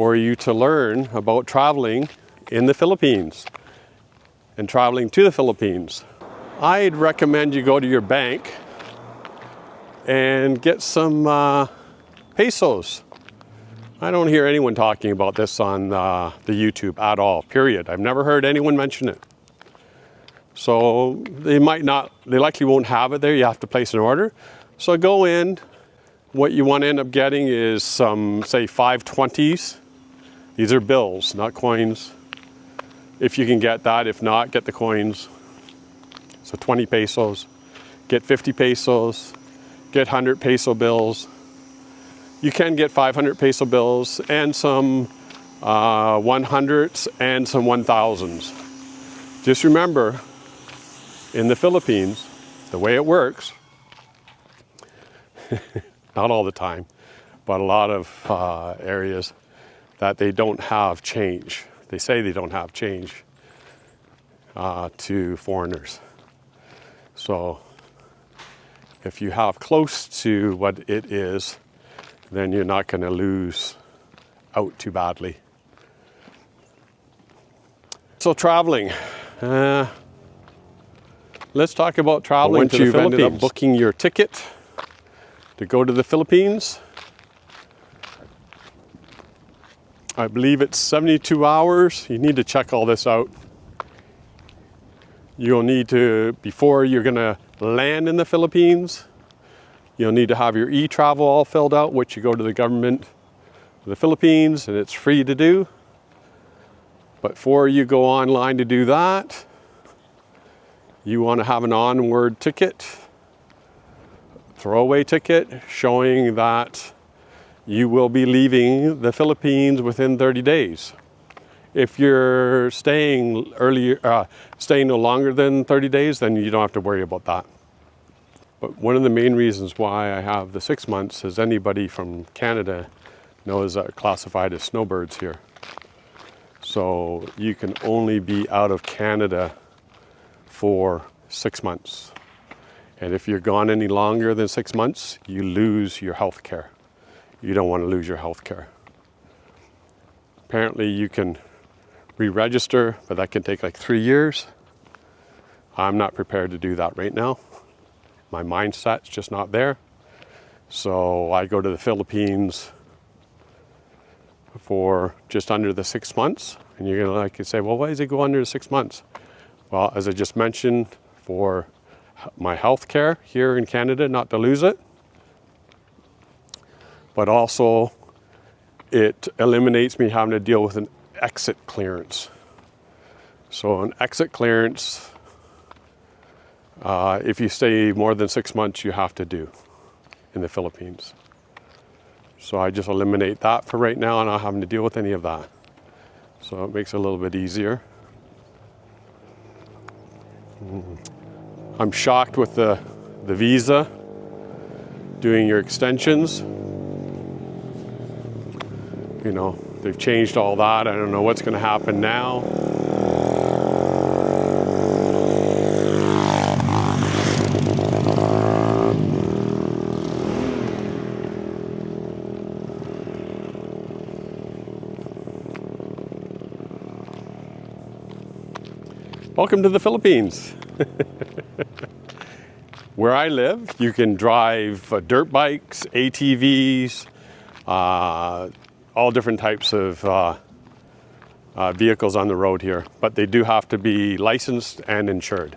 for you to learn about traveling in the Philippines and traveling to the Philippines. I'd recommend you go to your bank and get some pesos. I don't hear anyone talking about this on the YouTube at all, period. I've never heard anyone mention it. So they likely won't have it there. You have to place an order. So go in. What you want to end up getting is some, say, 520s. These are bills, not coins. If you can get that, if not, get the coins. So 20 pesos, get 50 pesos, get 100 peso bills. You can get 500 peso bills and some 100s and some 1000s. Just remember, in the Philippines, the way it works, not all the time, but a lot of areas that they don't have change. They say they don't have change to foreigners. So if you have close to what it is, then you're not going to lose out too badly. So traveling. Let's talk about traveling to the Philippines. Once you've ended up booking your ticket to go to the Philippines, I believe it's 72 hours. You need to check all this out. You'll need to, before you're gonna land in the Philippines, you'll need to have your eTravel all filled out, which you go to the government of the Philippines, and it's free to do. But before you go online to do that, you want to have an onward ticket, throwaway ticket, showing that you will be leaving the Philippines within 30 days. If you're staying no longer than 30 days, then you don't have to worry about that. But one of the main reasons why I have the 6 months is anybody from Canada knows that are classified as snowbirds here. So you can only be out of Canada for 6 months. And if you're gone any longer than 6 months, you lose your health care. You don't want to lose your health care. Apparently you can re-register, but that can take like 3 years. I'm not prepared to do that right now. My mindset's just not there. So I go to the Philippines for just under the 6 months. And you're gonna say, well, why does it go under the 6 months? Well, as I just mentioned, for my health care here in Canada, not to lose it. But also, it eliminates me having to deal with an exit clearance. So an exit clearance, if you stay more than 6 months, you have to do in the Philippines. So I just eliminate that for right now, and not having to deal with any of that. So it makes it a little bit easier. I'm shocked with the visa, doing your extensions. You know, they've changed all that. I don't know what's going to happen now. Welcome to the Philippines. Where I live, you can drive dirt bikes, ATVs, all different types of vehicles on the road here, but they do have to be licensed and insured,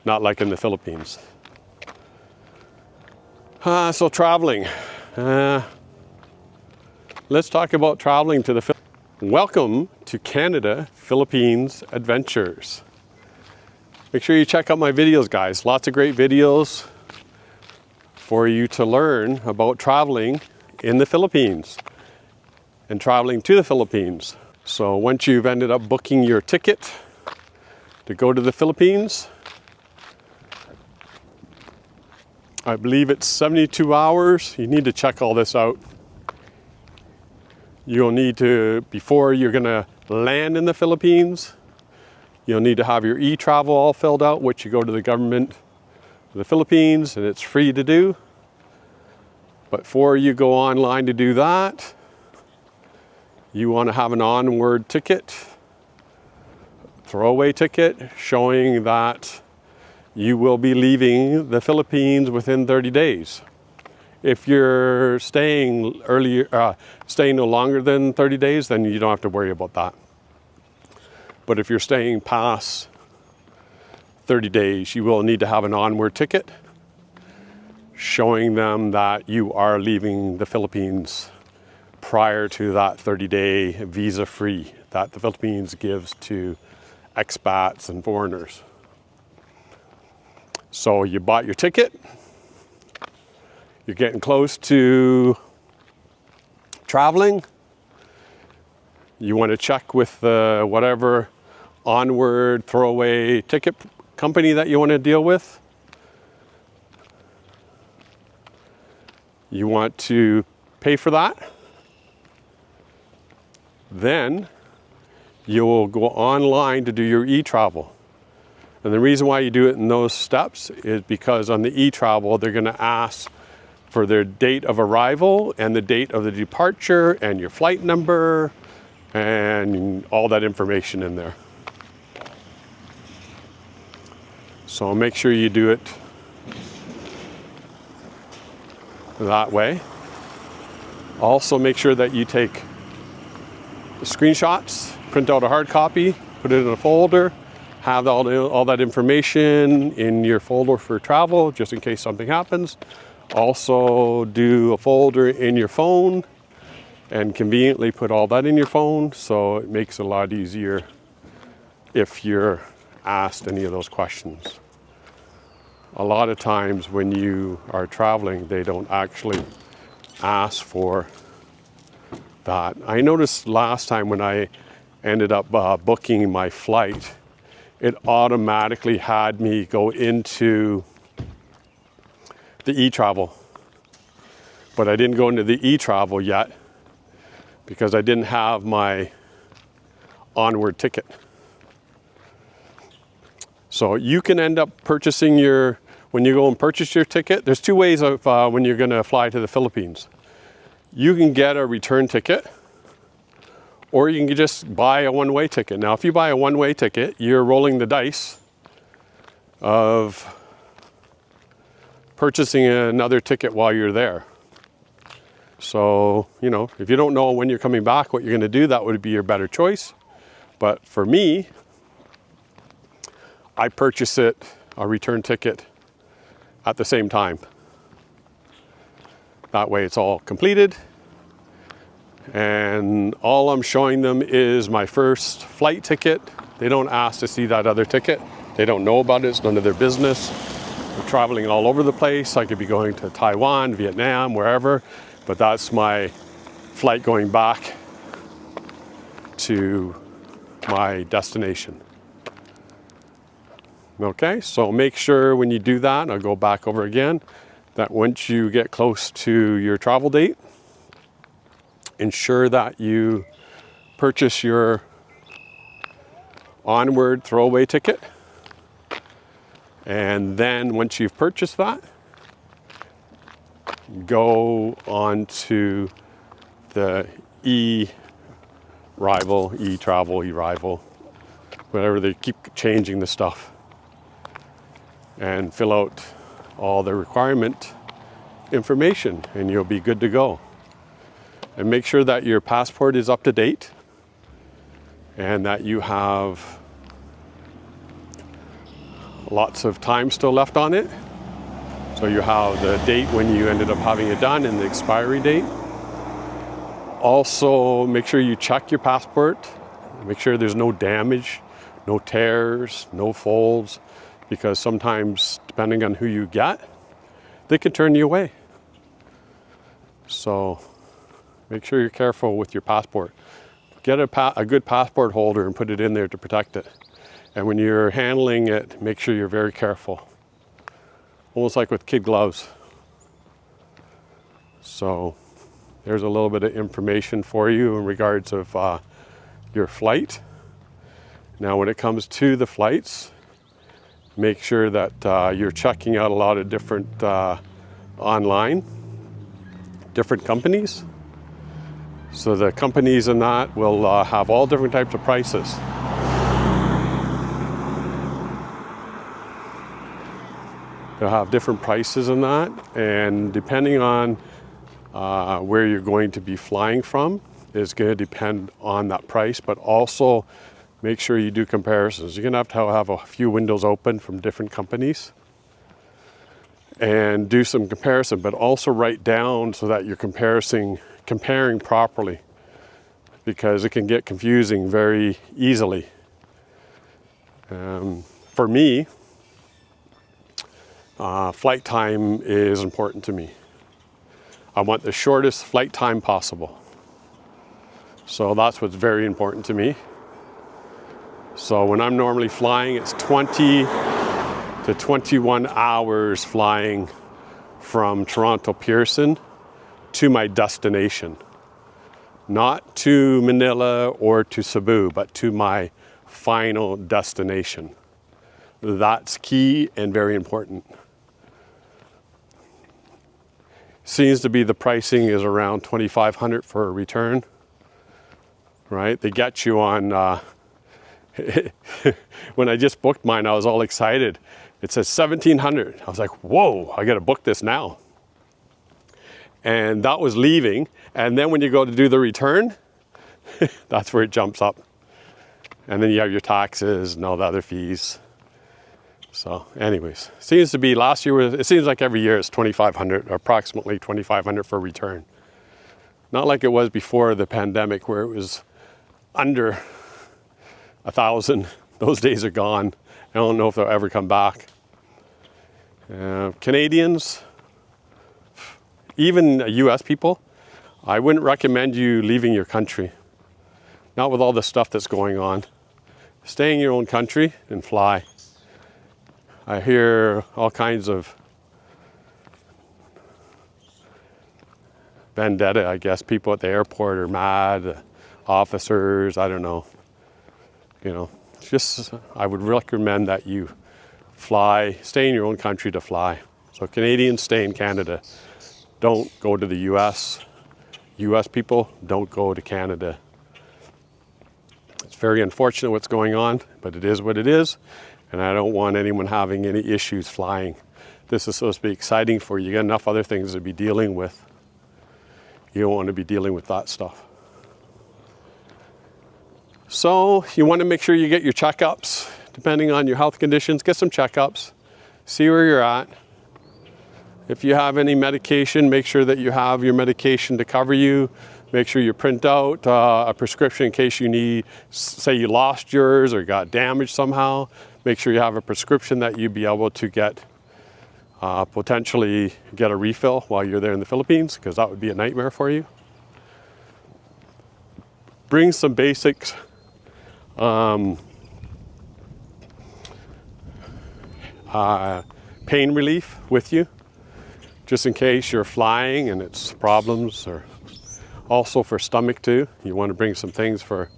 not like in the Philippines. So traveling. Let's talk about traveling to the Philippines. Welcome to Canada, Philippines Adventures. Make sure you check out my videos, guys. Lots of great videos for you to learn about traveling in the Philippines and traveling to the Philippines. So once you've ended up booking your ticket to go to the Philippines, I believe it's 72 hours. You need to check all this out. You'll need to, before you're gonna land in the Philippines, you'll need to have your eTravel all filled out, which you go to the government of the Philippines, and it's free to do. But before you go online to do that, You want to have an onward ticket, throwaway ticket, showing that you will be leaving the Philippines within 30 days. If you're staying staying no longer than 30 days, then you don't have to worry about that. But if you're staying past 30 days, you will need to have an onward ticket showing them that you are leaving the Philippines prior to that 30-day visa-free that the Philippines gives to expats and foreigners. So you bought your ticket, you're getting close to traveling, you want to check with whatever onward throwaway ticket company that you want to deal with. You want to pay for that. Then you will go online to do your eTravel. And the reason why you do it in those steps is because on the eTravel, they're going to ask for their date of arrival and the date of the departure and your flight number and all that information in there. So make sure you do it that way. Also make sure that you take screenshots, print out a hard copy, put it in a folder, have all that information in your folder for travel, just in case something happens. Also do a folder in your phone and conveniently put all that in your phone, so it makes it a lot easier if you're asked any of those questions. A lot of times when you are traveling, they don't actually ask for that. I noticed last time when I ended up booking my flight, it automatically had me go into the eTravel. But I didn't go into the eTravel yet because I didn't have my onward ticket. So you can end up purchasing when you go and purchase your ticket, there's two ways of when you're gonna fly to the Philippines. You can get a return ticket, or you can just buy a one-way ticket. Now, if you buy a one-way ticket, you're rolling the dice of purchasing another ticket while you're there. So, if you don't know when you're coming back, what you're gonna do, that would be your better choice. But for me, I purchase a return ticket at the same time. That way it's all completed. And all I'm showing them is my first flight ticket. They don't ask to see that other ticket. They don't know about it, it's none of their business. I'm traveling all over the place. I could be going to Taiwan, Vietnam, wherever, but that's my flight going back to my destination. Okay, so make sure when you do that, I'll go back over again, that once you get close to your travel date, ensure that you purchase your onward throwaway ticket. And then once you've purchased that, go on to the eTravel, whatever, they keep changing the stuff, and fill out all the requirement information and you'll be good to go. And make sure that your passport is up to date and that you have lots of time still left on it. So you have the date when you ended up having it done and the expiry date. Also, make sure you check your passport. Make sure there's no damage, no tears, no folds, because sometimes, depending on who you get, they can turn you away. So make sure you're careful with your passport. Get a good passport holder and put it in there to protect it. And when you're handling it, make sure you're very careful. Almost like with kid gloves. So there's a little bit of information for you in regards of your flight. Now when it comes to the flights, make sure that you're checking out a lot of different online, different companies. So the companies in that will have all different types of prices. They'll have different prices in that, and depending on where you're going to be flying from is going to depend on that price, but also make sure you do comparisons. You're going to have a few windows open from different companies and do some comparison, but also write down so that you're comparing properly, because it can get confusing very easily. For me, flight time is important to me. I want the shortest flight time possible. So that's what's very important to me. So when I'm normally flying, it's 20 to 21 hours flying from Toronto Pearson to my destination. Not to Manila or to Cebu, but to my final destination. That's key and very important. Seems to be the pricing is around $2,500 for a return, right? They get you on, when I just booked mine, I was all excited. It says $1,700. I was like, whoa, I got to book this now. And that was leaving. And then when you go to do the return, that's where it jumps up. And then you have your taxes and all the other fees. So anyways, seems to be last year, it seems like every year it's $2,500, or approximately $2,500 for return. Not like it was before the pandemic where it was under 1,000. Those days are gone. I don't know if they'll ever come back. Canadians, even US people, I wouldn't recommend you leaving your country. Not with all the stuff that's going on. Stay in your own country and fly. I hear all kinds of vendetta, I guess. People at the airport are mad, officers, I don't know. You know, just, I would recommend that you fly, stay in your own country to fly. So Canadians, stay in Canada. Don't go to the US. US people, don't go to Canada. It's very unfortunate what's going on, but it is what it is. And I don't want anyone having any issues flying. This is supposed to be exciting for you. You got enough other things to be dealing with. You don't want to be dealing with that stuff. So you want to make sure you get your checkups. Depending on your health conditions, get some checkups. See where you're at. If you have any medication, make sure that you have your medication to cover you. Make sure you print out a prescription in case you need, say you lost yours or got damaged somehow. Make sure you have a prescription that you'd be able to get, potentially get a refill while you're there in the Philippines, because that would be a nightmare for you. Bring some basics. Pain relief with you, just in case you're flying and it's problems, or also for stomach too. You want to bring some things for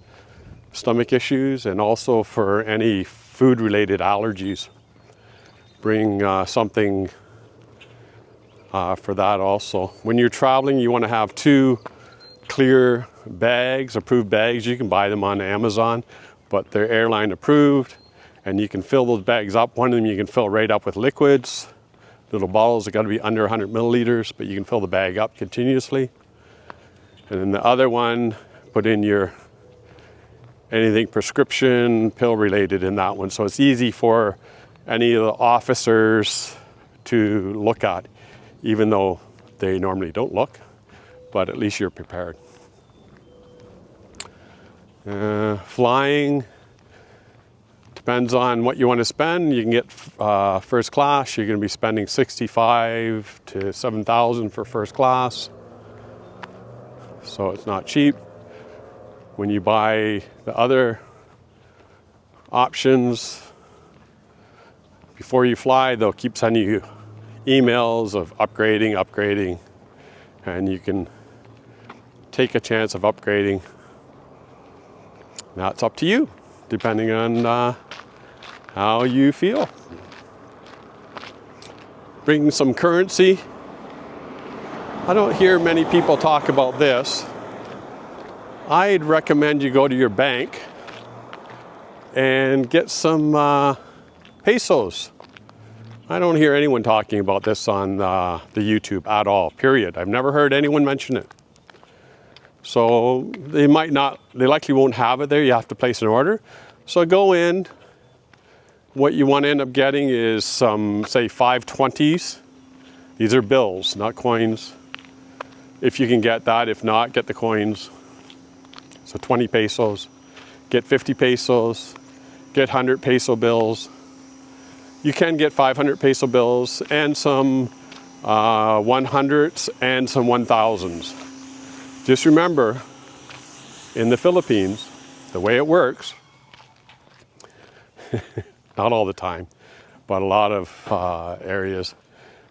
stomach issues, and also for any food-related allergies. Bring something for that also. When you're traveling, you want to have 2 clear bags, approved bags. You can buy them on Amazon, but they're airline approved, and you can fill those bags up. One of them you can fill right up with liquids. Little bottles, they got to be under 100 milliliters, but you can fill the bag up continuously. And then the other one, put in your anything prescription, pill related in that one. So it's easy for any of the officers to look at, even though they normally don't look, but at least you're prepared. Flying, depends on what you want to spend. You can get first class. You're going to be spending $65,000 to $7,000 for first class. So it's not cheap. When you buy the other options, before you fly, they'll keep sending you emails of upgrading, and you can take a chance of upgrading. Now it's up to you, depending on how you feel. Bring some currency. I don't hear many people talk about this. I'd recommend you go to your bank and get some pesos. I don't hear anyone talking about this on the YouTube at all, period. I've never heard anyone mention it. So they likely won't have it there. You have to place an order. So go in. What you want to end up getting is some, say, 520s. These are bills, not coins. If you can get that, if not, get the coins. So 20 pesos. Get 50 pesos. Get 100 peso bills. You can get 500 peso bills and some 100s and some 1000s. Just remember, in the Philippines, the way it works, not all the time, but a lot of areas,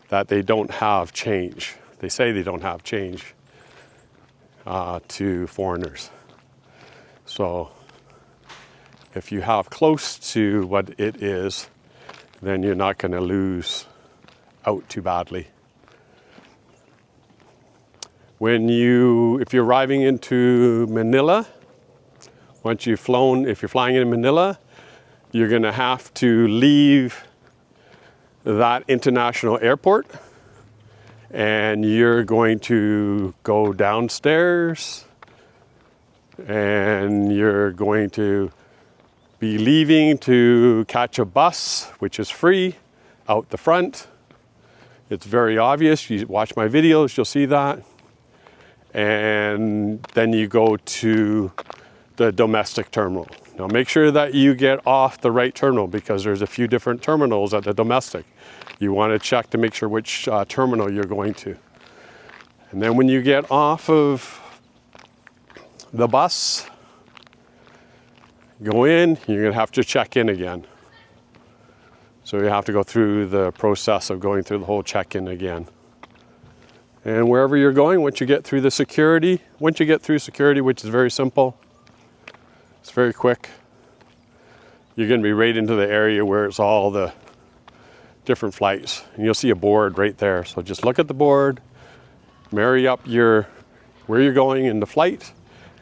that they don't have change. They say they don't have change to foreigners. So if you have close to what it is, then you're not going to lose out too badly. If you're arriving into Manila, once you've flown, if you're flying in Manila, you're going to have to leave that international airport and you're going to go downstairs and you're going to be leaving to catch a bus, which is free, out the front. It's very obvious. You watch my videos, you'll see that. And then you go to the domestic terminal. Now make sure that you get off the right terminal because there's a few different terminals at the domestic. You want to check to make sure which terminal you're going to. And then when you get off of the bus, go in, you're going to have to check in again. So you have to go through the process of going through the whole check-in again. And wherever you're going, once you get through security, which is very simple, it's very quick, you're going to be right into the area where it's all the different flights. And you'll see a board right there. So just look at the board, marry up where you're going in the flight,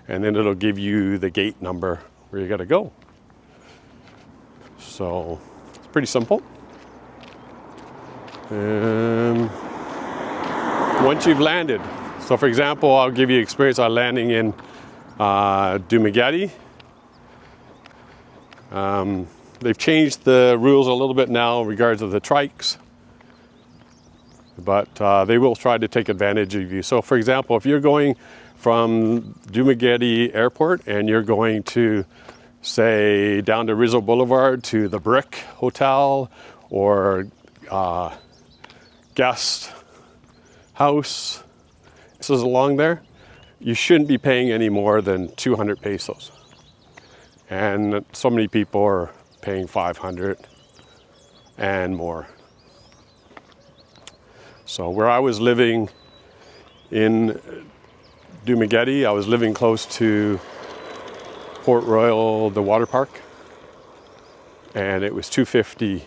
and then it'll give you the gate number where you got to go. So it's pretty simple. Once you've landed, so for example, I'll give you experience on landing in Dumaguete. They've changed the rules a little bit now in regards to the trikes, but they will try to take advantage of you. So for example, if you're going from Dumaguete Airport and you're going to, say, down to Rizzo Boulevard to the Brick Hotel or Guest House, this is along there, you shouldn't be paying any more than 200 pesos. And so many people are paying 500 and more. So where I was living in Dumaguete, I was living close to Port Royal, the water park, and it was $250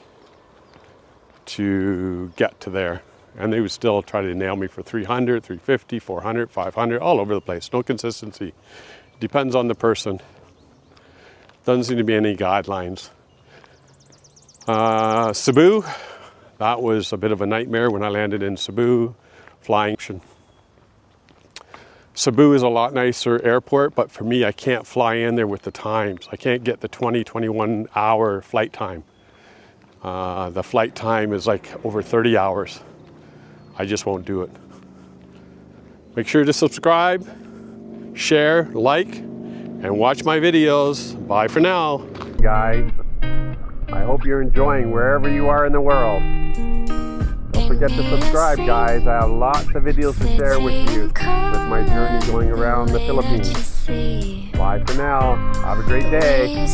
to get to there. And they would still try to nail me for 300, 350, 400, 500, all over the place. No consistency. Depends on the person. Doesn't seem to be any guidelines. Cebu, that was a bit of a nightmare when I landed in Cebu, flying. Cebu is a lot nicer airport, but for me, I can't fly in there with the times. I can't get the 21 hour flight time. The flight time is like over 30 hours. I just won't do it. Make sure to subscribe, share, like, and watch my videos. Bye for now. Guys, I hope you're enjoying wherever you are in the world. Don't forget to subscribe, guys. I have lots of videos to share with you with my journey going around the Philippines. Bye for now. Have a great day.